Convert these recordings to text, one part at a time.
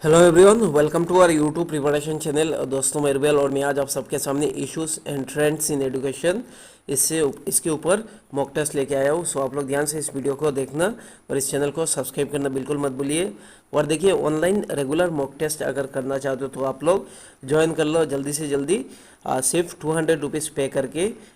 Hello everyone, welcome to our YouTube preparation channel. दोस्तों, मैं इरबल और मैं आज आप सबके सामने issues and trends in education इसके ऊपर मॉक टेस्ट लेके आया हूँ। सो आप लोग ध्यान से इस वीडियो को देखना और इस चैनल को सब्सक्राइब करना बिल्कुल मत भूलिए। और देखिए, ऑनलाइन रेगुलर मॉक टेस्ट अगर करना चाहते हो तो आप लोग ज्वाइन कर लो जल्दी से जल्दी। सिर्फ 200 रुपीज़ पे करके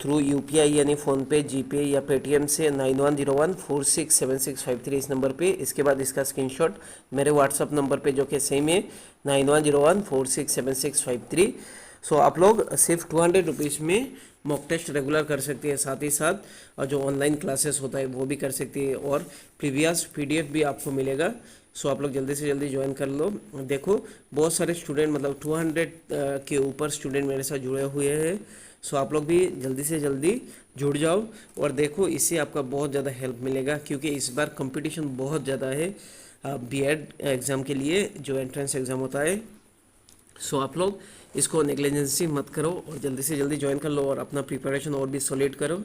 थ्रू यूपीआई यानी फ़ोनपे, जीपे या पेटीएम से 9101467653 इस नंबर पे। इसके बाद इसका स्क्रीनशॉट मेरे व्हाट्सअप नंबर पे जो कि सेम है 9101467653। सो आप लोग सिर्फ 200 रुपीज़ में मॉक टेस्ट रेगुलर कर सकते हैं, साथ ही साथ जो ऑनलाइन क्लासेस होता है वो भी कर सकते हैं और प्रीवियस पीडीएफ भी आपको मिलेगा। सो आप लोग जल्दी से जल्दी ज्वाइन कर लो। देखो, बहुत सारे स्टूडेंट मतलब 200 के ऊपर स्टूडेंट मेरे साथ जुड़े हुए हैं। सो आप लोग भी जल्दी से जल्दी जुड़ जाओ और देखो, इससे आपका बहुत ज़्यादा हेल्प मिलेगा क्योंकि इस बार कंपटीशन बहुत ज़्यादा है बीएड एग्ज़ाम के लिए, जो एंट्रेंस एग्ज़ाम होता है। सो आप लोग इसको नेग्लिजेंसी मत करो और जल्दी से जल्दी ज्वाइन कर लो और अपना प्रिपरेशन और भी सॉलिड करो।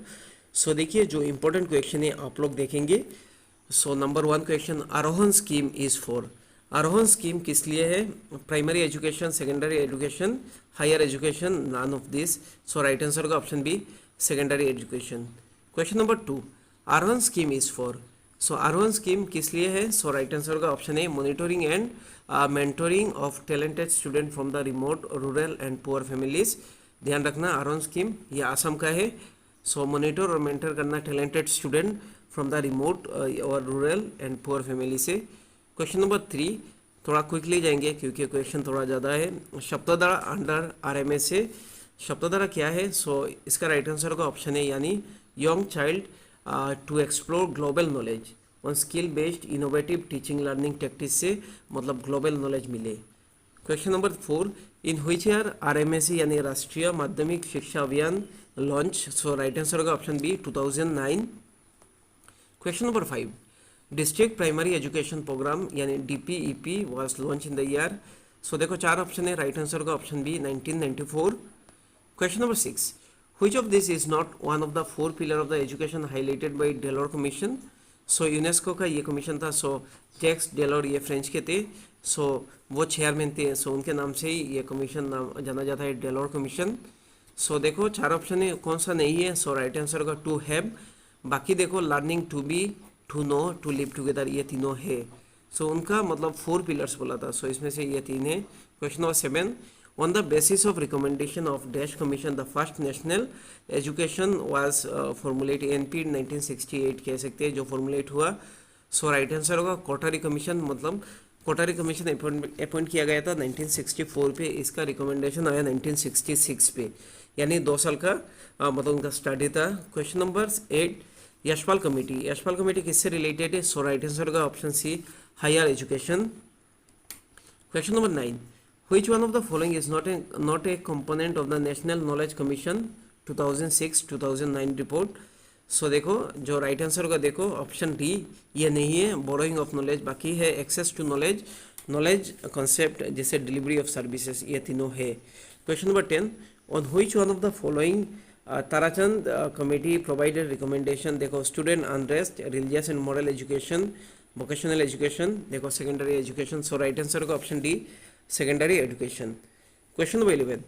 सो देखिए, जो इम्पोर्टेंट क्वेश्चन है आप लोग देखेंगे। So number 1 question, Aarohan scheme is for. Aarohan scheme किस लिए है? Primary education, secondary education, higher education, none of this. So right answer का option B, secondary education. Question number 2, Aarohan scheme is for. सो आरोहण स्कीम किस लिए है? सो राइट आंसर का option है monitoring and mentoring of talented student from the remote, rural and poor families. ध्यान रखना, आरोहण स्कीम ये आसाम का है। सो मॉनिटर और मेंटर करना talented student from the remote और रूरल एंड पुअर फैमिली से। क्वेश्चन नंबर 3 थोड़ा क्विकली जाएंगे क्योंकि क्वेश्चन थोड़ा ज़्यादा है। शब्दधारा अंडर आरएमएस से। शब्दधारा क्या है? सो इसका राइट आंसर का ऑप्शन है यानी young child to explore global knowledge on skill based innovative teaching learning tactics से मतलब ग्लोबल नॉलेज मिले। Question number 4, in which year RMSC यानी Rashtriya Madhyamik Shiksha Abhiyan launch. So right answer का option B 2009। Question number 5, district primary education programme यानी DPEP was launch in the year. So देखो, 4 option है, right answer का option B 1994। Question number 6, which of this is not one of the 4 pillar of the education highlighted by Delors Commission। So UNESCO का ये commission था। सो Jacques डेलोर ये French के थे। सो वो चेयरमैन थे। सो उनके नाम से ही ये कमीशन नाम जाना जाता है, डेलोर कमीशन। सो देखो, 4 ऑप्शन है, कौन सा नहीं है? सो राइट आंसर का टू हैव। बाकी देखो, learning, to be, to know, to live together, ये तीनों है। सो उनका मतलब 4 पिलर्स बोला था। सो इसमें से ये 3 है। Question number 7, on the basis of recommendation of Dash Commission the first national education was formulated NP 1968 कह सकते हैं जो फॉर्मुलेट हुआ। सो राइट आंसर होगा कोठारी कमीशन। मतलब कोठारी कमीशन अपॉइंट किया गया था 1964 पे, इसका रिकमेंडेशन आया 1966 पे, यानी 2 साल का मतलब उनका स्टडी था। Question number 8, Yashpal committee. Yashpal committee किससे रिलेटेड है? सो राइट आंसर होगा option C, higher education. Question number 9, which one of the following is not a component of the National Knowledge Commission 2006-2009 report. So देखो, जो right answer होगा देखो option D, ये नहीं है बोरोइंग ऑफ नॉलेज। बाकी है access to knowledge, knowledge concept जैसे डिलीवरी ऑफ सर्विसेज, ये तीनों है। Question number 10, on which one of the following Tarachand committee provided recommendation. देखो, student unrest, religious and moral education, vocational education, देखो secondary education. So right answer का option D, secondary education. Question number 11,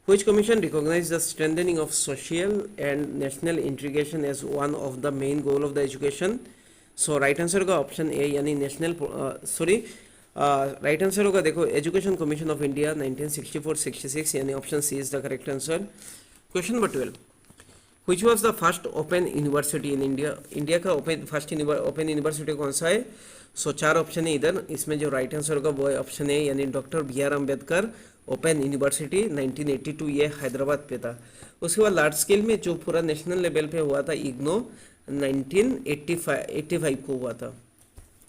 which commission recognized the strengthening of social and national integration as one of the main goal of the education। so right answer का option A यानी national right answer होगा देखो education commission of India 1964-66 यानी option C is the correct answer। question number 12, which was the first open university in India। India का first open university कौन सा है? सो 4 option है इधर। इसमें जो राइट आंसर होगा वो ऑप्शन है यानी doctor B R Ambedkar open university 1982, ये हैदराबाद पे था। उसके बाद लार्ज स्केल में जो पूरा नेशनल लेवल पे हुआ था इग्नो 1985 को हुआ था।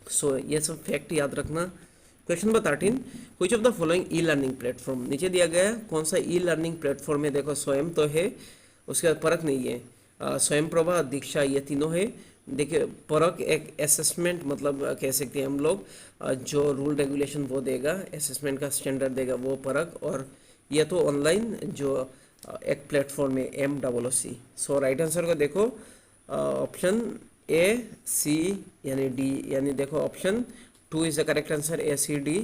सो ये सब फैक्ट याद रखना। Question number 13, which of the following e learning platform. नीचे दिया गया है कौन सा ई लर्निंग प्लेटफॉर्म है? देखो, स्वयं तो है, उसके बाद परख नहीं है, स्वयं प्रभा, दीक्षा, ये तीनों है। देखिए, परख एक असेसमेंट मतलब कह सकते हैं हम लोग, जो रूल रेगुलेशन वो देगा, असेसमेंट का स्टैंडर्ड देगा वो परख। और ये तो ऑनलाइन जो एक प्लेटफॉर्म है MOOC। सो राइट आंसर को देखो ऑप्शन A C यानी D, यानी देखो option 2 is the correct answer, ACD।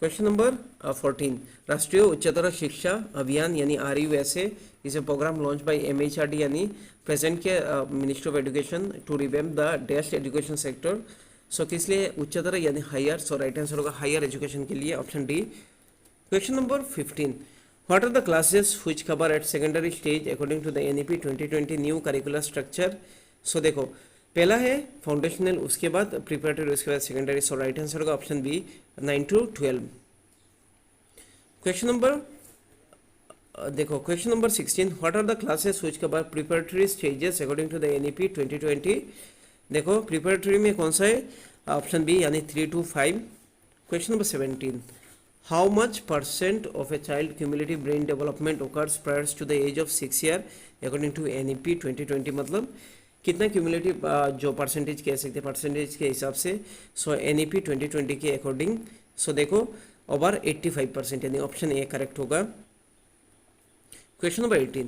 Question number 14, Rashtriya Uchchatar Shiksha Abhiyan यानी RUSA is a programme launch by MHRD यानी प्रेजेंट के ministry of education to revamp the dash education sector. So किस लिए उच्चतर यानी हायर, सो राइट आंसर होगा हायर एजुकेशन के लिए, option D. Question number 15, what are the classes which cover at secondary stage according to the NEP 2020 new curricular structure. So देखो पहला है फाउंडेशनल, उसके बाद प्रिपरेटरी, उसके बाद सेकेंडरी, सो राइट आंसर होगा option B 9 to 12। Question number देखो question number 16, what are the classes which cover preparatory stages according to the NEP 2020। देखो प्रिपरेटरी में कौन सा है, ऑप्शन बी यानी 3 to 5। Question number 17, how much % of a child cumulative brain development occurs prior to the age of 6 year according to NEP 2020, मतलब कितना cumulative जो percentage कह सकते हैं परसेंटेज के हिसाब से, सो NEP 2020 के अकॉर्डिंग, सो देखो ओवर 85% यानी ऑप्शन ए करेक्ट होगा। Question number 18,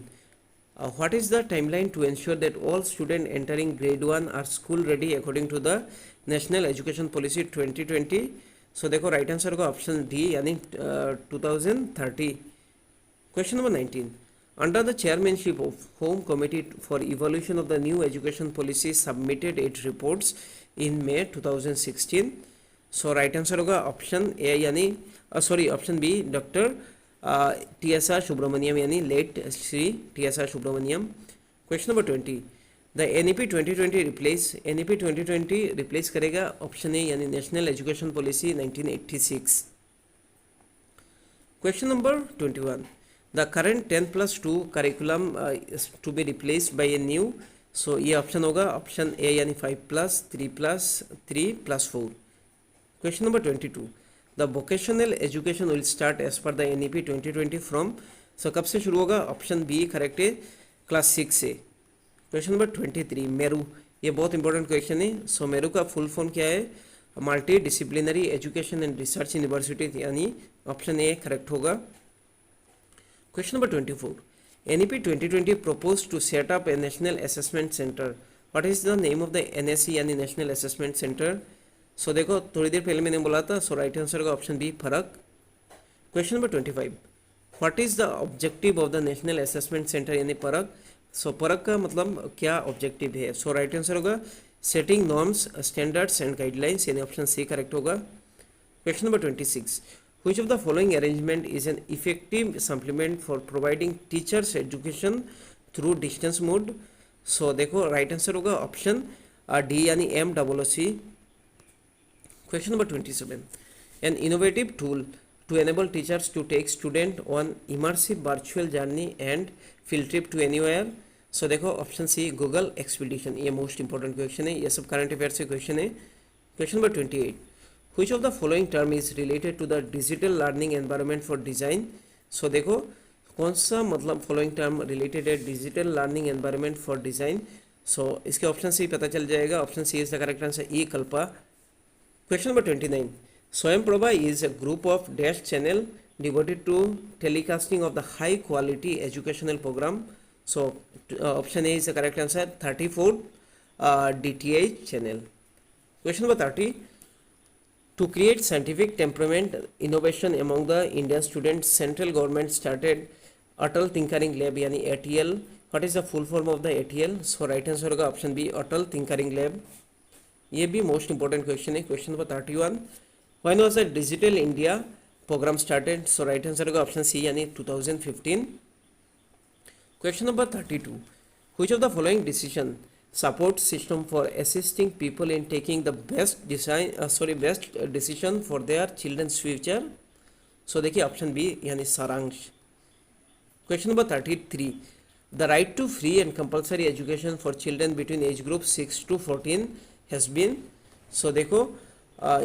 what is the timeline to ensure that all student entering grade 1 are school ready according to the national education policy 2020। So देखो राइट आंसर होगा option D यानी 2030। Question number 19, under the chairmanship of Home Committee for Evaluation of the New Education Policy submitted its reports in May 2016। So right answer होगा option A यानी option B doctor TSR Subramanian यानी late Shri TSR Subramanian. Question number 20, the NEP 2020 replace करेगा option A यानी national education policy 1986। Question number 21, the current 10+2 curriculum is to be replaced by a new, so ये option होगा option A यानी 5+3+3+4। Question number 22, the vocational education will start as per the NEP 2020 from, so कब से शुरू होगा, option B correct है class 6 से। Question number 23, Meru, ये बहुत इंपॉर्टेंट क्वेश्चन है। सो मेरू का फुल फॉर्म क्या है, multi disciplinary education and research university यानी ऑप्शन ए करेक्ट होगा। Question number 24, NEP 2020 proposed to set up a national assessment center. What is the name of the NAC यानी national assessment centre. सो देखो थोड़ी देर पहले मैंने बोला था, सो राइट आंसर का ऑप्शन बी फर्क। Question number 25, what is the objective of the national assessment centre यानी परक। सो परक का मतलब क्या ऑब्जेक्टिव है, सो राइट आंसर होगा setting norms standards and guidelines यानी ऑप्शन सी करेक्ट होगा। Question number 26, which of the following arrangement is an effective supplement for providing teachers education through distance mode। सो देखो राइट आंसर होगा option D यानी MOOC। Question number 27, an innovative tool to enable teachers to take student on immersive virtual journey and field trip to anywhere। सो देखो option C Google expedition, ये most important question है, ये सब current affair से question है। Question number 28, which of the following term is related to the digital learning environment for design। So देखो कौन सा मतलब फॉलोइंग टर्म रिलेटेड है digital learning environment for design. So इसके ऑप्शन से ही पता चल जाएगा, option C is the correct answer, E Kalpa. Question number 29, Swayamprabha is a group of dash channel devoted to telecasting of the high quality educational programme. So option A is the correct answer 34 DTH channel. Question number 30, to create scientific temperament innovation among the Indian students, central government started Atal Tinkering Lab यानी ATL। what is the full form of the ATL। so right answer होगा option B Atal tinkering lab, ये भी most important question है। Question number 31, when was the digital India programme started. So right answer होगा option C यानी 2015। Question number 32, which of the following decision support system for assisting people in taking the best decision for their children's future। So देखिए option B यानी Saransh. Question number 33, the right to free and compulsory education for children between age group 6 to 14 has been. So देखो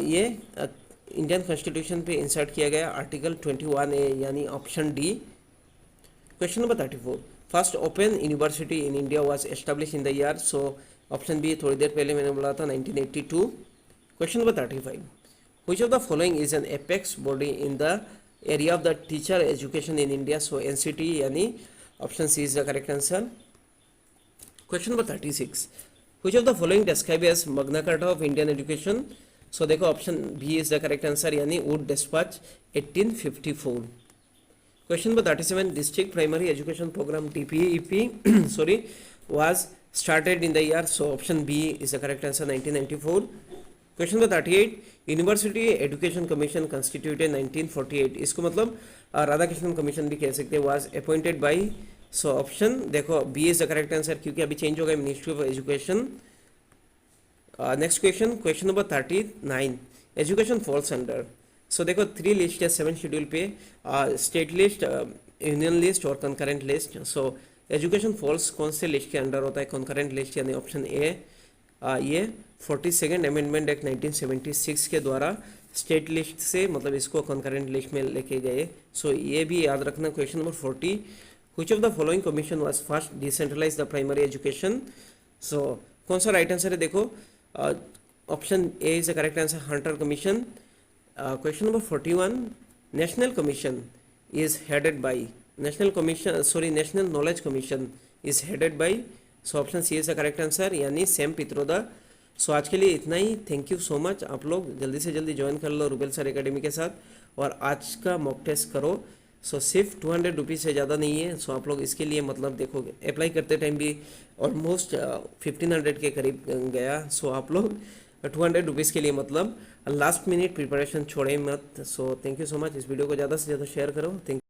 ये Indian constitution पे insert किया गया article 21A यानी option D. Question number 34, first open university in India was establish in the year. So option B थोड़ी देर पहले मैंने बोला था 1982। Question number 35, which of the following is an apex body in the area of the teacher education in India. So NCT यानी option C is the correct answer. Question number 36, which of the following describe as Magna Carta of Indian education. So देखो option B is the correct answer, यानी Wood dispatch 1854। Question number 37, district primary education programme DPEP sorry was started in the year, so option B is the correct answer, 1994। Question number 38, university education commission constituted 1948, इसको मतलब Radha Krishnan commission भी कह सकते हैं, was appointed by, so option देखो B is the correct answer, क्योंकि अभी change हो गया ministry of education. Next question, question number 39, education falls under, so देखो 3 लिस्ट है 7 शेड्यूल पे, स्टेट लिस्ट, यूनियन लिस्ट और concurrent list. So education falls कौन से लिस्ट के अंडर होता है? कंकरेंट लिस्ट, यानी ऑप्शन ए, ये 42nd अमेंडमेंट एक्ट 1976 के द्वारा स्टेट लिस्ट से मतलब इसको कंकरेंट लिस्ट में लेके गए। सो ये भी याद रखना। Question number 40, which of the following commission was first decentralise the primary education? So कौन सा राइट आंसर है? देखो option A is the correct answer, Hunter commission. Question number 41, national commission is headed by, national knowledge commission is headed by, so option C is the correct answer, यानी Sam Pitroda. So आज के लिए इतना ही, thank you so much. आप लोग जल्दी से जल्दी ज्वाइन कर लो रूबेल सर एकेडमी के साथ और आज का मॉक टेस्ट करो। सो सिर्फ 200 रुपीज़ से ज़्यादा नहीं है। सो आप लोग इसके लिए मतलब देखोगे अप्लाई करते टाइम भी ऑलमोस्ट 1500 के करीब गया। सो आप लोग 200 रुपीज़ के लिए मतलब लास्ट मिनट प्रिपरेशन छोड़े मत। So thank you so much. इस वीडियो को ज़्यादा से ज़्यादा शेयर करो। थैंक